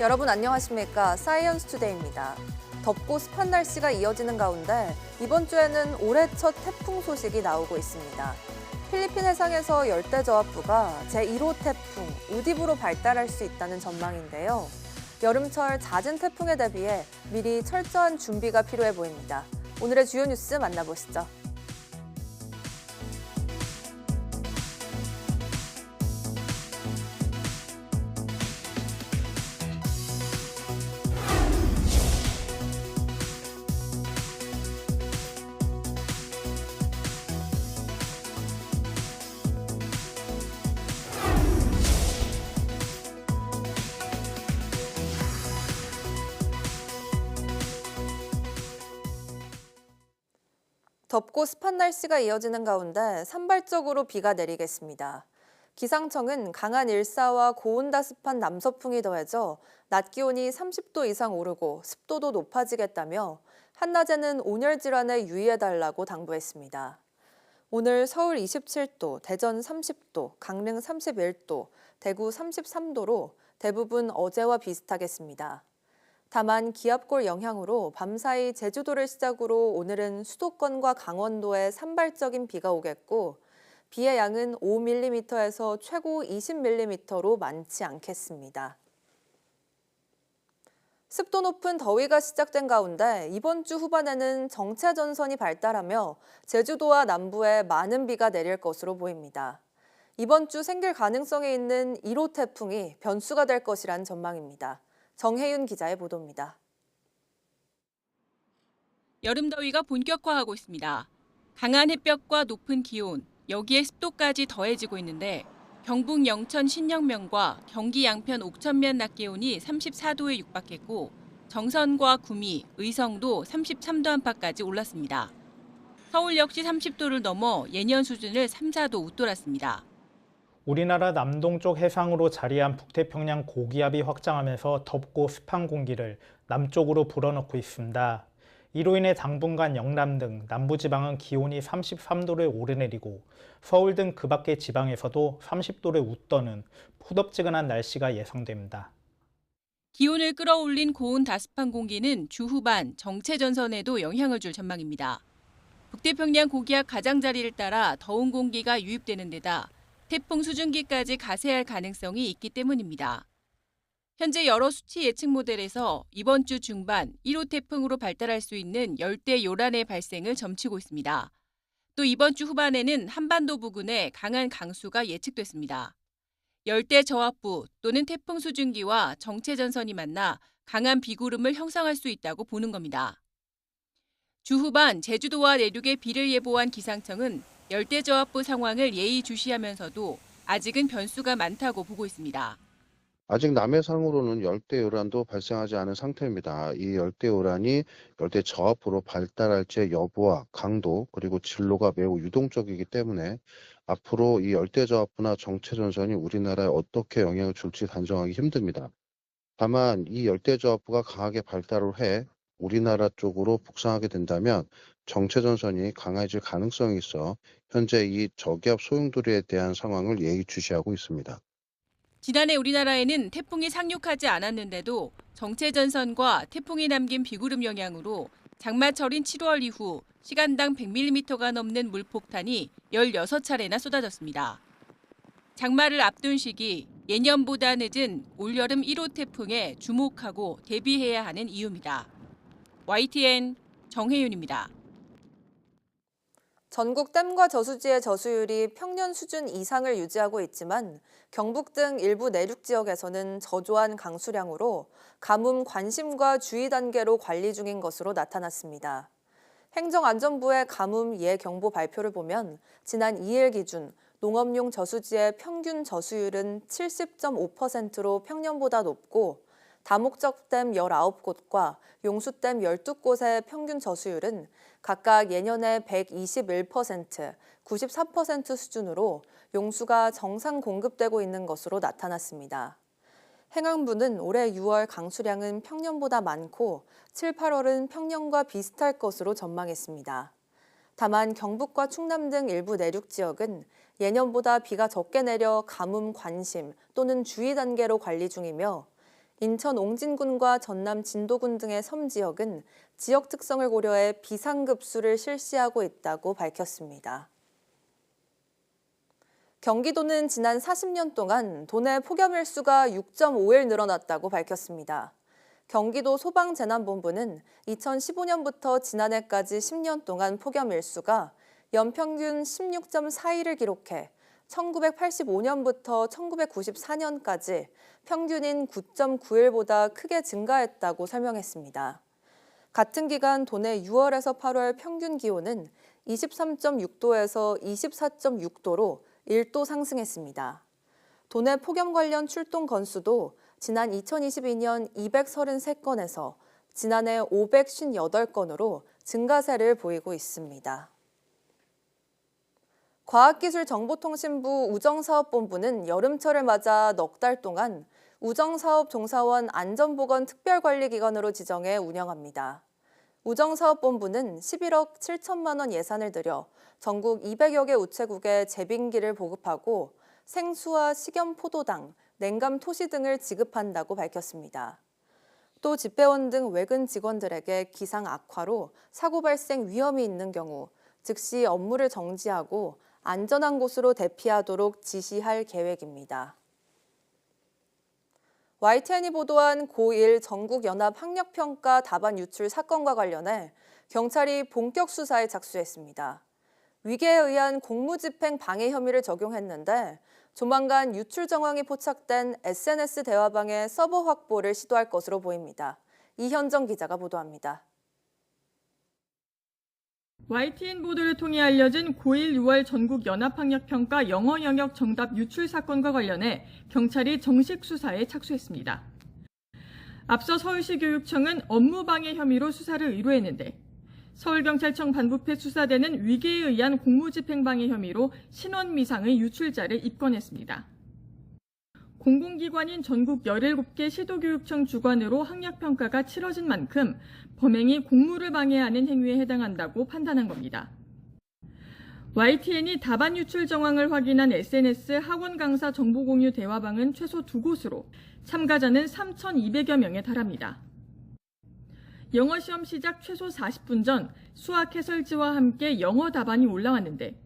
여러분 안녕하십니까? 사이언스 투데이입니다. 덥고 습한 날씨가 이어지는 가운데 이번 주에는 올해 첫 태풍 소식이 나오고 있습니다. 필리핀 해상에서 열대저압부가 제1호 태풍 우디브로 발달할 수 있다는 전망인데요. 여름철 잦은 태풍에 대비해 미리 철저한 준비가 필요해 보입니다. 오늘의 주요 뉴스 만나보시죠. 덥고 습한 날씨가 이어지는 가운데 산발적으로 비가 내리겠습니다. 기상청은 강한 일사와 고온다습한 남서풍이 더해져 낮 기온이 30도 이상 오르고 습도도 높아지겠다며 한낮에는 온열 질환에 유의해달라고 당부했습니다. 오늘 서울 27도, 대전 30도, 강릉 31도, 대구 33도로 대부분 어제와 비슷하겠습니다. 다만 기압골 영향으로 밤사이 제주도를 시작으로 오늘은 수도권과 강원도에 산발적인 비가 오겠고 비의 양은 5mm에서 최고 20mm로 많지 않겠습니다. 습도 높은 더위가 시작된 가운데 이번 주 후반에는 정체전선이 발달하며 제주도와 남부에 많은 비가 내릴 것으로 보입니다. 이번 주 생길 가능성이 있는 1호 태풍이 변수가 될 것이란 전망입니다. 정혜윤 기자의 보도입니다. 여름 더위가 본격화하고 있습니다. 강한 햇볕과 높은 기온, 여기에 습도까지 더해지고 있는데 경북 영천 신영면과 경기 양편 옥천면 낮 기온이 34도에 육박했고 정선과 구미, 의성도 33도 안팎까지 올랐습니다. 서울 역시 30도를 넘어 예년 수준을 3, 4도 웃돌았습니다. 우리나라 남동쪽 해상으로 자리한 북태평양 고기압이 확장하면서 덥고 습한 공기를 남쪽으로 불어넣고 있습니다. 이로 인해 당분간 영남 등 남부지방은 기온이 33도를 오르내리고 서울 등 그 밖의 지방에서도 30도를 웃도는 후덥지근한 날씨가 예상됩니다. 기온을 끌어올린 고온 다습한 공기는 주 후반 정체전선에도 영향을 줄 전망입니다. 북태평양 고기압 가장자리를 따라 더운 공기가 유입되는 데다 태풍 수증기까지 가세할 가능성이 있기 때문입니다. 현재 여러 수치 예측 모델에서 이번 주 중반 1호 태풍으로 발달할 수 있는 열대 요란의 발생을 점치고 있습니다. 또 이번 주 후반에는 한반도 부근에 강한 강수가 예측됐습니다. 열대 저압부 또는 태풍 수증기와 정체전선이 만나 강한 비구름을 형성할 수 있다고 보는 겁니다. 주 후반 제주도와 내륙에 비를 예보한 기상청은 열대저압부 상황을 예의주시하면서도 아직은 변수가 많다고 보고 있습니다. 아직 남해상으로는 열대요란도 발생하지 않은 상태입니다. 이 열대요란이 열대저압부로 발달할지의 여부와 강도 그리고 진로가 매우 유동적이기 때문에 앞으로 이 열대저압부나 정체전선이 우리나라에 어떻게 영향을 줄지 단정하기 힘듭니다. 다만 이 열대저압부가 강하게 발달을 해 우리나라 쪽으로 북상하게 된다면 정체전선이 강해질 가능성이 있어 현재 이 저기압 소용돌이에 대한 상황을 예의주시하고 있습니다. 지난해 우리나라에는 태풍이 상륙하지 않았는데도 정체전선과 태풍이 남긴 비구름 영향으로 장마철인 7월 이후 시간당 100mm가 넘는 물폭탄이 16차례나 쏟아졌습니다. 장마를 앞둔 시기 예년보다 늦은 올여름 1호 태풍에 주목하고 대비해야 하는 이유입니다. YTN 정혜윤입니다. 전국 댐과 저수지의 저수율이 평년 수준 이상을 유지하고 있지만 경북 등 일부 내륙 지역에서는 저조한 강수량으로 가뭄 관심과 주의 단계로 관리 중인 것으로 나타났습니다. 행정안전부의 가뭄 예경보 발표를 보면 지난 2일 기준 농업용 저수지의 평균 저수율은 70.5%로 평년보다 높고 다목적댐 19곳과 용수댐 12곳의 평균 저수율은 각각 예년의 121%, 94% 수준으로 용수가 정상 공급되고 있는 것으로 나타났습니다. 행안부는 올해 6월 강수량은 평년보다 많고 7, 8월은 평년과 비슷할 것으로 전망했습니다. 다만 경북과 충남 등 일부 내륙 지역은 예년보다 비가 적게 내려 가뭄 관심 또는 주의 단계로 관리 중이며 인천 옹진군과 전남 진도군 등의 섬 지역은 지역 특성을 고려해 비상급수를 실시하고 있다고 밝혔습니다. 경기도는 지난 40년 동안 도내 폭염 일수가 6.5일 늘어났다고 밝혔습니다. 경기도 소방재난본부는 2015년부터 지난해까지 10년 동안 폭염 일수가 연평균 16.4일을 기록해 1985년부터 1994년까지 평균인 9.9일보다 크게 증가했다고 설명했습니다. 같은 기간 도내 6월에서 8월 평균 기온은 23.6도에서 24.6도로 1도 상승했습니다. 도내 폭염 관련 출동 건수도 지난 2022년 233건에서 지난해 558건으로 증가세를 보이고 있습니다. 과학기술정보통신부 우정사업본부는 여름철을 맞아 넉 달 동안 우정사업 종사원 안전보건 특별관리기관으로 지정해 운영합니다. 우정사업본부는 11억 7천만 원 예산을 들여 전국 200여 개 우체국에 제빙기를 보급하고 생수와 식염포도당, 냉감 토시 등을 지급한다고 밝혔습니다. 또 집회원 등 외근 직원들에게 기상 악화로 사고 발생 위험이 있는 경우 즉시 업무를 정지하고 안전한 곳으로 대피하도록 지시할 계획입니다. YTN이 보도한 고1 전국연합학력평가 답안 유출 사건과 관련해 경찰이 본격 수사에 착수했습니다. 위계에 의한 공무집행 방해 혐의를 적용했는데 조만간 유출 정황이 포착된 SNS 대화방의 서버 확보를 시도할 것으로 보입니다. 이현정 기자가 보도합니다. YTN 보도를 통해 알려진 고1 6월 전국 연합학력평가 영어 영역 정답 유출 사건과 관련해 경찰이 정식 수사에 착수했습니다. 앞서 서울시 교육청은 업무방해 혐의로 수사를 의뢰했는데 서울경찰청 반부패 수사대는 위계에 의한 공무집행방해 혐의로 신원미상의 유출자를 입건했습니다. 공공기관인 전국 17개 시도교육청 주관으로 학력평가가 치러진 만큼 범행이 공무를 방해하는 행위에 해당한다고 판단한 겁니다. YTN이 답안 유출 정황을 확인한 SNS 학원 강사 정보공유 대화방은 최소 2곳으로 참가자는 3,200여 명에 달합니다. 영어 시험 시작 최소 40분 전 수학 해설지와 함께 영어 답안이 올라왔는데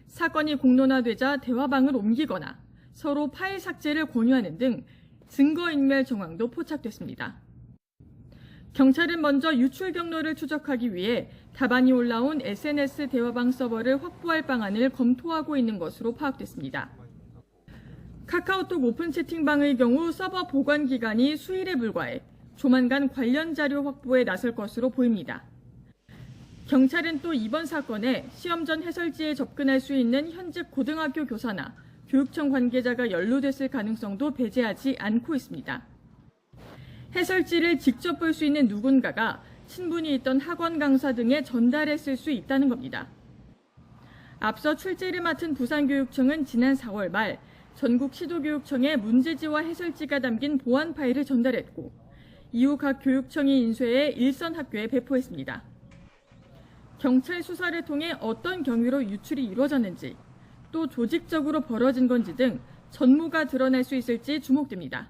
사건이 공론화되자 대화방을 옮기거나 서로 파일 삭제를 권유하는 등 증거인멸 정황도 포착됐습니다. 경찰은 먼저 유출 경로를 추적하기 위해 답안이 올라온 SNS 대화방 서버를 확보할 방안을 검토하고 있는 것으로 파악됐습니다. 카카오톡 오픈 채팅방의 경우 서버 보관 기간이 수일에 불과해 조만간 관련 자료 확보에 나설 것으로 보입니다. 경찰은 또 이번 사건에 시험 전 해설지에 접근할 수 있는 현직 고등학교 교사나 교육청 관계자가 연루됐을 가능성도 배제하지 않고 있습니다. 해설지를 직접 볼 수 있는 누군가가 친분이 있던 학원 강사 등에 전달했을 수 있다는 겁니다. 앞서 출제를 맡은 부산교육청은 지난 4월 말 전국 시도교육청에 문제지와 해설지가 담긴 보안 파일을 전달했고 이후 각 교육청이 인쇄해 일선 학교에 배포했습니다. 경찰 수사를 통해 어떤 경위로 유출이 이루어졌는지 또 조직적으로 벌어진 건지 등 전모가 드러날 수 있을지 주목됩니다.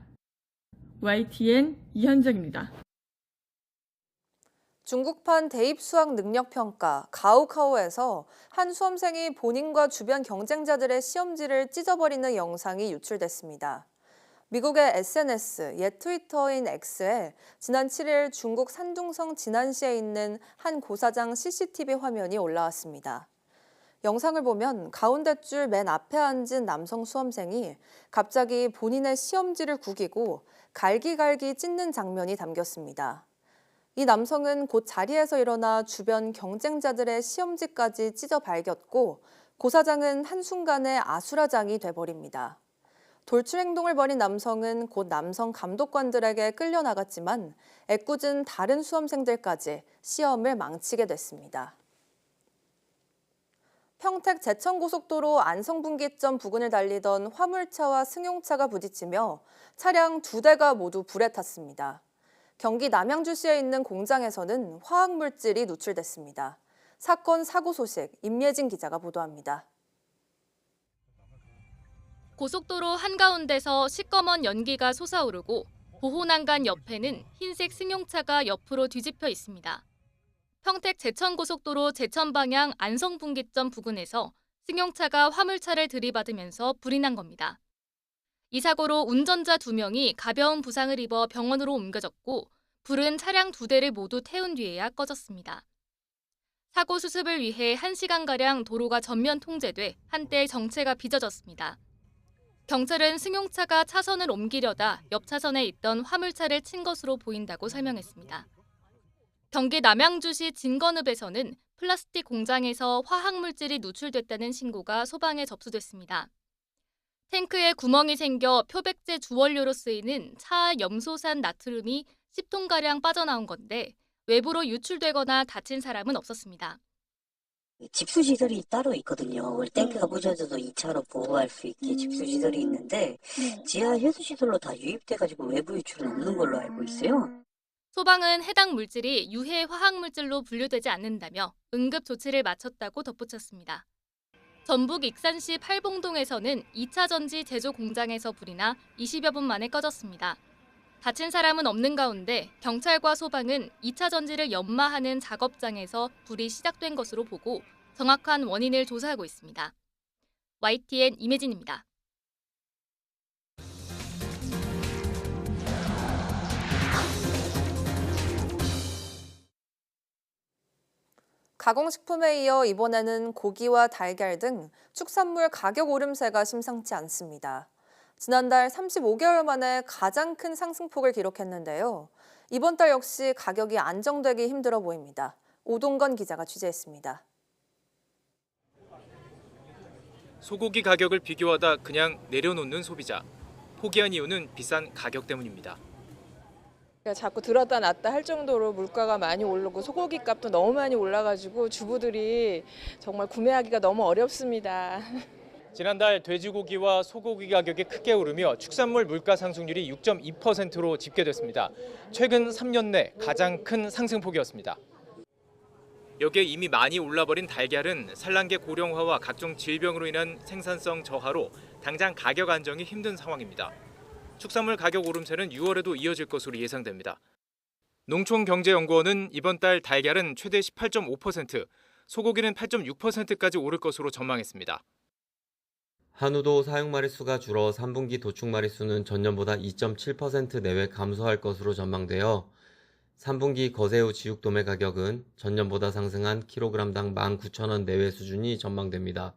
YTN 이현정입니다. 중국판 대입 수학 능력 평가 가오카오에서 한 수험생이 본인과 주변 경쟁자들의 시험지를 찢어버리는 영상이 유출됐습니다. 미국의 SNS, 옛 트위터인 X에 지난 7일 중국 산둥성 진안시에 있는 한 고사장 CCTV 화면이 올라왔습니다. 영상을 보면 가운데 줄 맨 앞에 앉은 남성 수험생이 갑자기 본인의 시험지를 구기고 갈기갈기 찢는 장면이 담겼습니다. 이 남성은 곧 자리에서 일어나 주변 경쟁자들의 시험지까지 찢어 발겼고 고사장은 한순간에 아수라장이 돼버립니다. 돌출 행동을 벌인 남성은 곧 남성 감독관들에게 끌려나갔지만 애꿎은 다른 수험생들까지 시험을 망치게 됐습니다. 평택 제천고속도로 안성분기점 부근을 달리던 화물차와 승용차가 부딪히며 차량 2대가 모두 불에 탔습니다. 경기 남양주시에 있는 공장에서는 화학물질이 누출됐습니다. 사건 사고 소식 임예진 기자가 보도합니다. 고속도로 한가운데서 시꺼먼 연기가 솟아오르고 보호난간 옆에는 흰색 승용차가 옆으로 뒤집혀 있습니다. 평택 제천고속도로 제천 방향 안성분기점 부근에서 승용차가 화물차를 들이받으면서 불이 난 겁니다. 이 사고로 운전자 2명이 가벼운 부상을 입어 병원으로 옮겨졌고 불은 차량 2대를 모두 태운 뒤에야 꺼졌습니다. 사고 수습을 위해 1시간가량 도로가 전면 통제돼 한때 정체가 빚어졌습니다. 경찰은 승용차가 차선을 옮기려다 옆 차선에 있던 화물차를 친 것으로 보인다고 설명했습니다. 경기 남양주시 진건읍에서는 플라스틱 공장에서 화학물질이 누출됐다는 신고가 소방에 접수됐습니다. 탱크에 구멍이 생겨 표백제 주원료로 쓰이는 차알 염소산 나트륨이 10톤가량 빠져나온 건데 외부로 유출되거나 다친 사람은 없었습니다. 집수시설이 따로 있거든요. 탱크가 부셔져도 2차로 보호할 수 있게 집수시설이 있는데 지하 해수시설로 다 유입돼가지고 외부 유출은 없는 걸로 알고 있어요. 소방은 해당 물질이 유해 화학물질로 분류되지 않는다며 응급 조치를 마쳤다고 덧붙였습니다. 전북 익산시 팔봉동에서는 2차 전지 제조 공장에서 불이 나 20여 분 만에 꺼졌습니다. 다친 사람은 없는 가운데 경찰과 소방은 2차 전지를 연마하는 작업장에서 불이 시작된 것으로 보고 정확한 원인을 조사하고 있습니다. YTN 임혜진입니다. 가공식품에 이어 이번에는 고기와 달걀 등 축산물 가격 오름세가 심상치 않습니다. 지난달 35개월 만에 가장 큰 상승폭을 기록했는데요. 이번 달 역시 가격이 안정되기 힘들어 보입니다. 오동건 기자가 취재했습니다. 소고기 가격을 비교하다 그냥 내려놓는 소비자. 포기한 이유는 비싼 가격 때문입니다. 자꾸 들었다 놨다 할 정도로 물가가 많이 오르고 소고기 값도 너무 많이 올라가지고 주부들이 정말 구매하기가 너무 어렵습니다. 지난달 돼지고기와 소고기 가격이 크게 오르며 축산물 물가 상승률이 6.2%로 집계됐습니다. 최근 3년 내 가장 큰 상승폭이었습니다. 여기에 이미 많이 올라버린 달걀은 산란계 고령화와 각종 질병으로 인한 생산성 저하로 당장 가격 안정이 힘든 상황입니다. 축산물 가격 오름세는 6월에도 이어질 것으로 예상됩니다. 농촌경제연구원은 이번 달 달걀은 최대 18.5%, 소고기는 8.6%까지 오를 것으로 전망했습니다. 한우도 사육 마리수가 줄어 3분기 도축 마리수는 전년보다 2.7% 내외 감소할 것으로 전망되어 3분기 거새우 지육 도매 가격은 전년보다 상승한 킬로그램당 19,000원 내외 수준이 전망됩니다.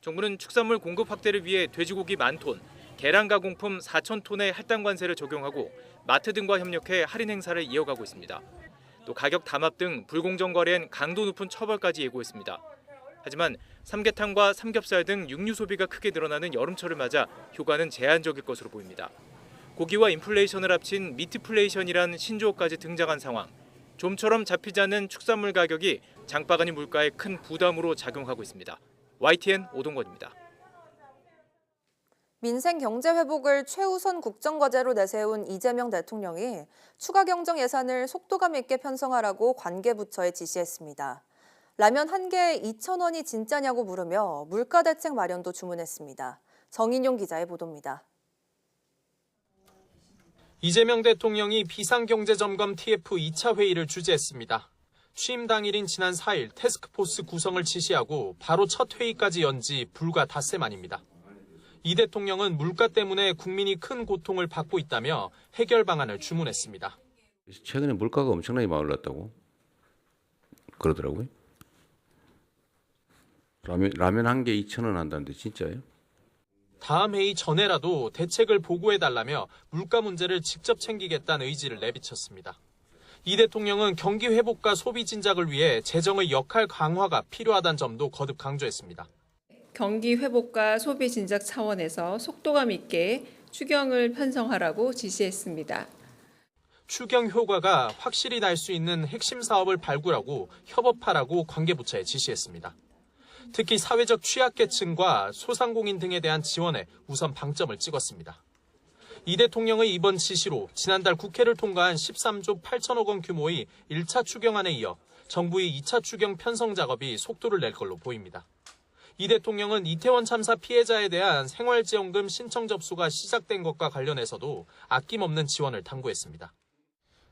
정부는 축산물 공급 확대를 위해 돼지고기 10,000톤, 계란 가공품 4,000톤의 할당 관세를 적용하고 마트 등과 협력해 할인 행사를 이어가고 있습니다. 또 가격 담합 등 불공정 거래엔 강도 높은 처벌까지 예고했습니다. 하지만 삼계탕과 삼겹살 등 육류 소비가 크게 늘어나는 여름철을 맞아 효과는 제한적일 것으로 보입니다. 고기와 인플레이션을 합친 미트플레이션이란 신조어까지 등장한 상황. 좀처럼 잡히지 않는 축산물 가격이 장바구니 물가에 큰 부담으로 작용하고 있습니다. YTN 오동건입니다. 민생 경제 회복을 최우선 국정과제로 내세운 이재명 대통령이 추가 경정 예산을 속도감 있게 편성하라고 관계부처에 지시했습니다. 라면 한 개에 2,000원이 진짜냐고 물으며 물가 대책 마련도 주문했습니다. 정인용 기자의 보도입니다. 이재명 대통령이 비상경제점검 TF 2차 회의를 주재했습니다. 취임 당일인 지난 4일 태스크포스 구성을 지시하고 바로 첫 회의까지 연 지 불과 닷새 만입니다. 이 대통령은 물가 때문에 국민이 큰 고통을 받고 있다며 해결 방안을 주문했습니다. 최근에 물가가 엄청나게 많이 올랐다고 그러더라고요. 라면 한 개 2,000원 한다는데 진짜예요? 다음 회의 전에라도 대책을 보고해달라며 물가 문제를 직접 챙기겠다는 의지를 내비쳤습니다. 이 대통령은 경기 회복과 소비 진작을 위해 재정의 역할 강화가 필요하다는 점도 거듭 강조했습니다. 경기 회복과 소비 진작 차원에서 속도감 있게 추경을 편성하라고 지시했습니다. 추경 효과가 확실히 날 수 있는 핵심 사업을 발굴하고 협업하라고 관계부처에 지시했습니다. 특히 사회적 취약계층과 소상공인 등에 대한 지원에 우선 방점을 찍었습니다. 이 대통령의 이번 지시로 지난달 국회를 통과한 13조 8천억 원 규모의 1차 추경안에 이어 정부의 2차 추경 편성 작업이 속도를 낼 걸로 보입니다. 이 대통령은 이태원 참사 피해자에 대한 생활지원금 신청 접수가 시작된 것과 관련해서도 아낌없는 지원을 당부했습니다.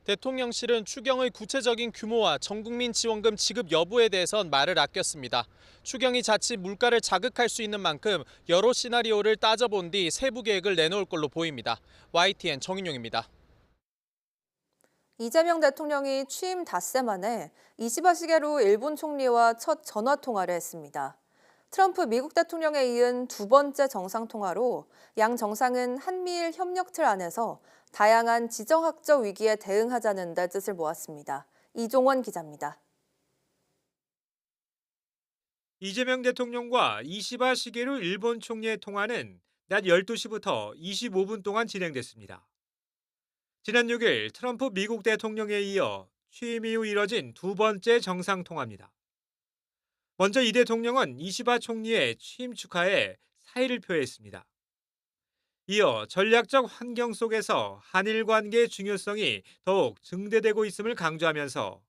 대통령실은 추경의 구체적인 규모와 전국민 지원금 지급 여부에 대해선 말을 아꼈습니다. 추경이 자칫 물가를 자극할 수 있는 만큼 여러 시나리오를 따져본 뒤 세부 계획을 내놓을 걸로 보입니다. YTN 정인용입니다. 이재명 대통령이 취임 닷새 만에 이시바 시게루 일본 총리와 첫 전화 통화를 했습니다. 트럼프 미국 대통령에 이은 두 번째 정상통화로 양 정상은 한미일 협력 틀 안에서 다양한 지정학적 위기에 대응하자는 데 뜻을 모았습니다. 이종원 기자입니다. 이재명 대통령과 이시바 시게루 일본 총리의 통화는 낮 12시부터 25분 동안 진행됐습니다. 지난 6일 트럼프 미국 대통령에 이어 취임 이후 이뤄진 두 번째 정상통화입니다. 먼저 이 대통령은 이시바 총리의 취임 축하에 사의를 표했습니다. 이어 전략적 환경 속에서 한일 관계의 중요성이 더욱 증대되고 있음을 강조하면서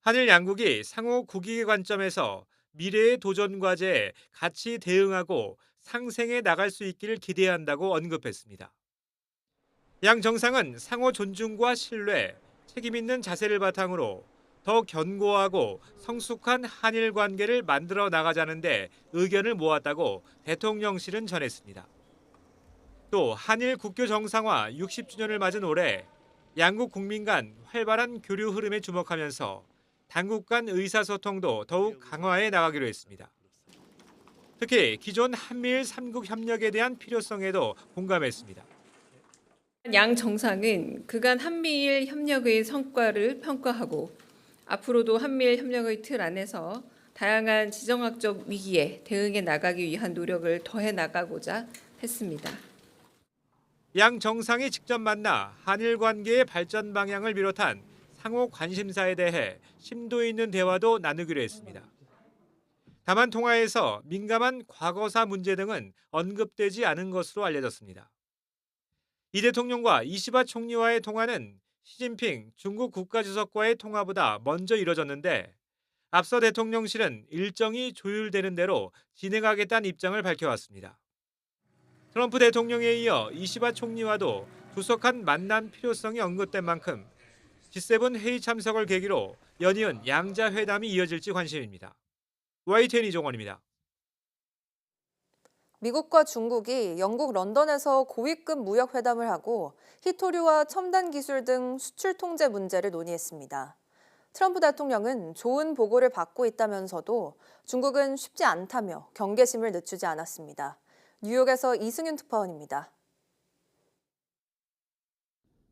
한일 양국이 상호 국익의 관점에서 미래의 도전 과제에 같이 대응하고 상생해 나갈 수 있기를 기대한다고 언급했습니다. 양 정상은 상호 존중과 신뢰, 책임 있는 자세를 바탕으로 더 견고하고 성숙한 한일 관계를 만들어 나가자는 데 의견을 모았다고 대통령실은 전했습니다. 또 한일 국교 정상화 60주년을 맞은 올해 양국 국민 간 활발한 교류 흐름에 주목하면서 당국 간 의사소통도 더욱 강화해 나가기로 했습니다. 특히 기존 한미일 3국 협력에 대한 필요성에도 공감했습니다. 양 정상은 그간 한미일 협력의 성과를 평가하고 앞으로도 한미일 협력의 틀 안에서 다양한 지정학적 위기에 대응해 나가기 위한 노력을 더해 나가고자 했습니다. 양 정상이 직접 만나 한일 관계의 발전 방향을 비롯한 상호 관심사에 대해 심도 있는 대화도 나누기로 했습니다. 다만 통화에서 민감한 과거사 문제 등은 언급되지 않은 것으로 알려졌습니다. 이 대통령과 이시바 총리와의 통화는 시진핑 중국 국가주석과의 통화보다 먼저 이뤄졌는데 앞서 대통령실은 일정이 조율되는 대로 진행하겠다는 입장을 밝혀왔습니다. 트럼프 대통령에 이어 이시바 총리와도 조속한 만남 필요성이 언급된 만큼 G7 회의 참석을 계기로 연이은 양자 회담이 이어질지 관심입니다. YTN 이종원입니다. 미국과 중국이 영국 런던에서 고위급 무역 회담을 하고 히토류와 첨단 기술 등 수출 통제 문제를 논의했습니다. 트럼프 대통령은 좋은 보고를 받고 있다면서도 중국은 쉽지 않다며 경계심을 늦추지 않았습니다. 뉴욕에서 이승윤 특파원입니다.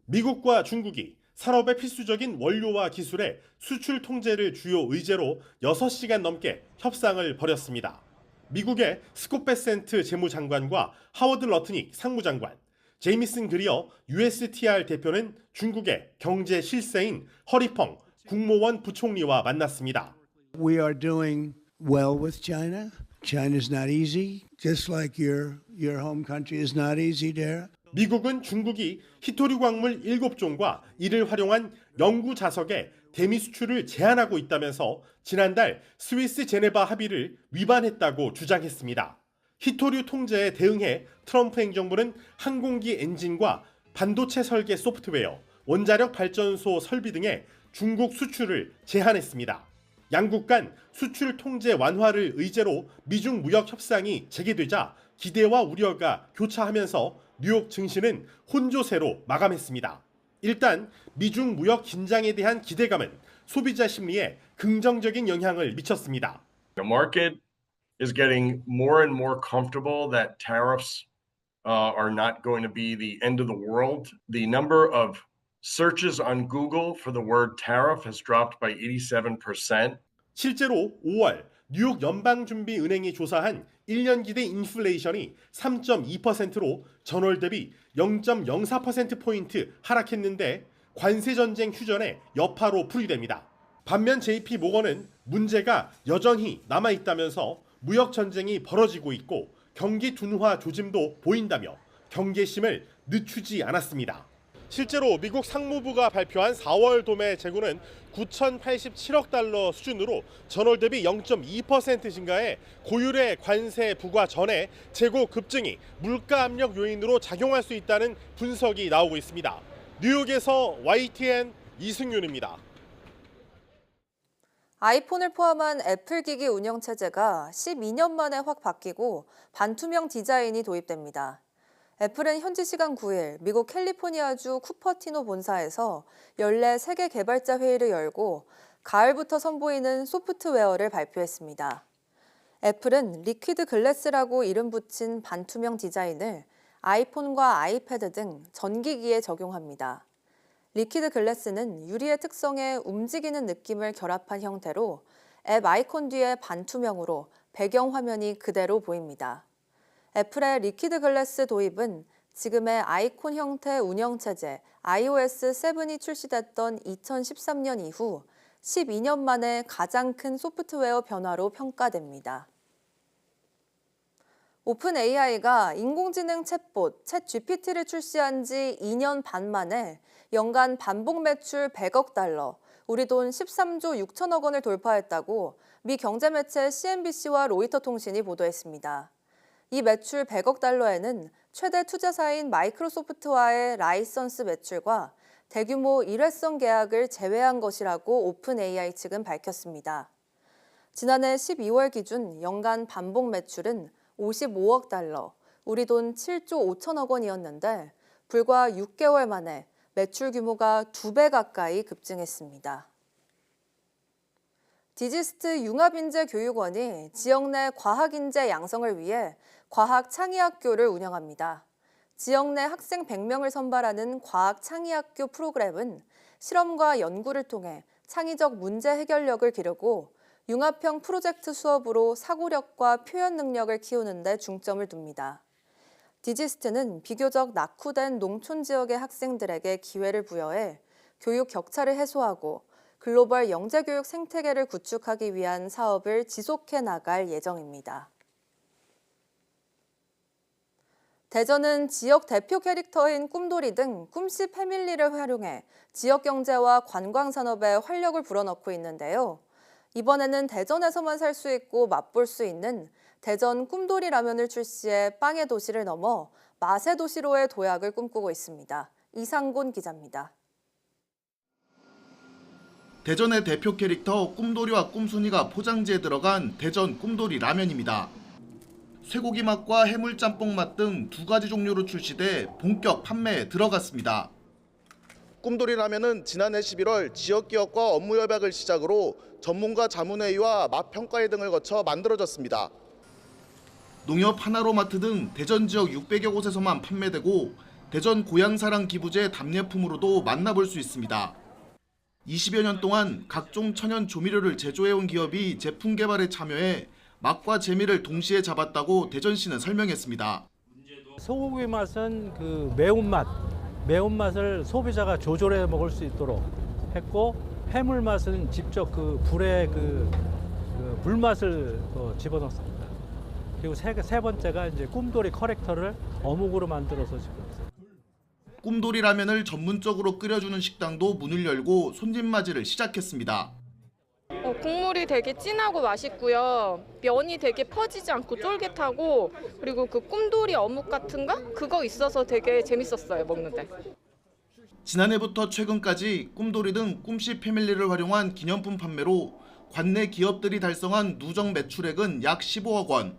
미국과 중국이 산업의 필수적인 원료와 기술의 수출 통제를 주요 의제로 6시간 넘게 협상을 벌였습니다. 미국의 스콧 베센트 재무장관과 하워드 러트닉 상무장관, 제이미슨 그리어 USTR 대표는 중국의 경제 실세인 허리펑 국무원 부총리와 만났습니다. We are doing well with China. China is not easy, just like your home country is not easy there. 미국은 중국이 히토류 광물 7종과 이를 활용한 영구 자석의 대미 수출을 제한하고 있다면서 지난달 스위스 제네바 합의를 위반했다고 주장했습니다. 히토류 통제에 대응해 트럼프 행정부는 항공기 엔진과 반도체 설계 소프트웨어, 원자력 발전소 설비 등의 중국 수출을 제한했습니다. 양국 간 수출 통제 완화를 의제로 미중 무역 협상이 재개되자 기대와 우려가 교차하면서 뉴욕 증시는 혼조세로 마감했습니다. 일단 미중 무역 긴장에 대한 기대감은 소비자 심리에 긍정적인 영향을 미쳤습니다. The market is getting more and more comfortable that tariffs are not going to be the end of the world. The number of searches on Google for the word tariff has dropped by 87%. 실제로 5월 뉴욕 연방준비은행이 조사한 1년 기대 인플레이션이 3.2%로 전월 대비 0.04%포인트 하락했는데 관세전쟁 휴전의 여파로 풀이됩니다. 반면 JP 모건은 문제가 여전히 남아있다면서 무역전쟁이 벌어지고 있고 경기 둔화 조짐도 보인다며 경계심을 늦추지 않았습니다. 실제로 미국 상무부가 발표한 4월 도매 재고는 9,087억 달러 수준으로 전월 대비 0.2% 증가해 고율의 관세 부과 전에 재고 급증이 물가 압력 요인으로 작용할 수 있다는 분석이 나오고 있습니다. 뉴욕에서 YTN 이승윤입니다. 아이폰을 포함한 애플 기기 운영체제가 12년 만에 확 바뀌고 반투명 디자인이 도입됩니다. 애플은 현지 시간 9일 미국 캘리포니아주 쿠퍼티노 본사에서 연례 세계 개발자 회의를 열고 가을부터 선보이는 소프트웨어를 발표했습니다. 애플은 리퀴드 글래스라고 이름 붙인 반투명 디자인을 아이폰과 아이패드 등 전기기에 적용합니다. 리퀴드 글래스는 유리의 특성에 움직이는 느낌을 결합한 형태로 앱 아이콘 뒤에 반투명으로 배경 화면이 그대로 보입니다. 애플의 리퀴드 글래스 도입은 지금의 아이콘 형태 운영체제 iOS 7이 출시됐던 2013년 이후 12년 만에 가장 큰 소프트웨어 변화로 평가됩니다. 오픈AI가 인공지능 챗봇 챗GPT를 출시한 지 2년 반 만에 연간 반복 매출 100억 달러, 우리 돈 13조 6천억 원을 돌파했다고 미 경제매체 CNBC와 로이터 통신이 보도했습니다. 이 매출 100억 달러에는 최대 투자사인 마이크로소프트와의 라이선스 매출과 대규모 일회성 계약을 제외한 것이라고 오픈AI 측은 밝혔습니다. 지난해 12월 기준 연간 반복 매출은 55억 달러, 우리 돈 7조 5천억 원이었는데 불과 6개월 만에 매출 규모가 2배 가까이 급증했습니다. 디지스트 융합인재교육원이 지역 내 과학인재 양성을 위해 과학창의학교를 운영합니다. 지역 내 학생 100명을 선발하는 과학창의학교 프로그램은 실험과 연구를 통해 창의적 문제 해결력을 기르고 융합형 프로젝트 수업으로 사고력과 표현 능력을 키우는 데 중점을 둡니다. 디지스트는 비교적 낙후된 농촌 지역의 학생들에게 기회를 부여해 교육 격차를 해소하고 글로벌 영재교육 생태계를 구축하기 위한 사업을 지속해 나갈 예정입니다. 대전은 지역 대표 캐릭터인 꿈돌이 등 꿈씨 패밀리를 활용해 지역 경제와 관광 산업에 활력을 불어넣고 있는데요. 이번에는 대전에서만 살 수 있고 맛볼 수 있는 대전 꿈돌이 라면을 출시해 빵의 도시를 넘어 맛의 도시로의 도약을 꿈꾸고 있습니다. 이상곤 기자입니다. 대전의 대표 캐릭터 꿈돌이와 꿈순이가 포장지에 들어간 대전 꿈돌이 라면입니다. 쇠고기 맛과 해물짬뽕 맛 등 2가지 종류로 출시돼 본격 판매에 들어갔습니다. 꿈돌이 라면은 지난해 11월 지역기업과 업무 협약을 시작으로 전문가 자문회의와 맛평가회 등을 거쳐 만들어졌습니다. 농협 하나로마트 등 대전 지역 600여 곳에서만 판매되고 대전 고향사랑 기부제 답례품으로도 만나볼 수 있습니다. 20여 년 동안 각종 천연 조미료를 제조해온 기업이 제품 개발에 참여해 맛과 재미를 동시에 잡았다고 대전시는 설명했습니다. 소고기 맛은 그 매운맛을 소비자가 조절해 먹을 수 있도록 했고, 해물 맛은 직접 그 불에 그 불맛을 집어넣습니다. 그리고 세 번째가 이제 꿈돌이 커렉터를 어묵으로 만들어서 지금. 꿈돌이 라면을 전문적으로 끓여주는 식당도 문을 열고 손님 맞이를 시작했습니다. 국물이 되게 진하고 맛있고요. 면이 되게 퍼지지 않고 쫄깃하고, 그리고 그 꿈돌이 어묵 같은 거? 그거 있어서 되게 재밌었어요, 먹는데. 지난해부터 최근까지 꿈돌이 등 꿈씨 패밀리를 활용한 기념품 판매로 관내 기업들이 달성한 누적 매출액은 약 15억 원.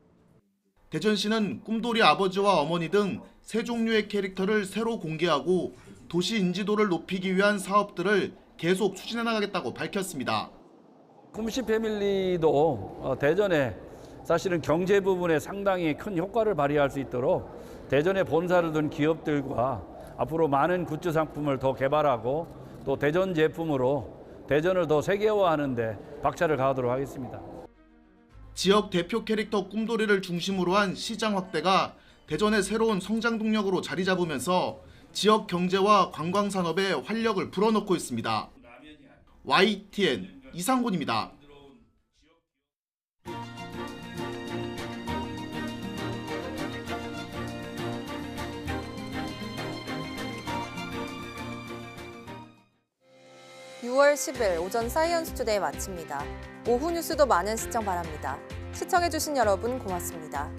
대전시는 꿈돌이 아버지와 어머니 등 3종류의 캐릭터를 새로 공개하고 도시 인지도를 높이기 위한 사업들을 계속 추진해 나가겠다고 밝혔습니다. 꿈씨 패밀리도 대전에 사실은 경제 부분에 상당히 큰 효과를 발휘할 수 있도록 대전에 본사를 둔 기업들과 앞으로 많은 굿즈 상품을 더 개발하고 또 대전 제품으로 대전을 더 세계화하는 데 박차를 가하도록 하겠습니다. 지역 대표 캐릭터 꿈돌이를 중심으로 한 시장 확대가 대전의 새로운 성장 동력으로 자리 잡으면서 지역 경제와 관광 산업에 활력을 불어넣고 있습니다. YTN 이상곤입니다. (6월 10일) 오전 사이언스 투데이 마칩니다. 오후 뉴스도 많은 시청 바랍니다. 시청해주신 여러분 고맙습니다.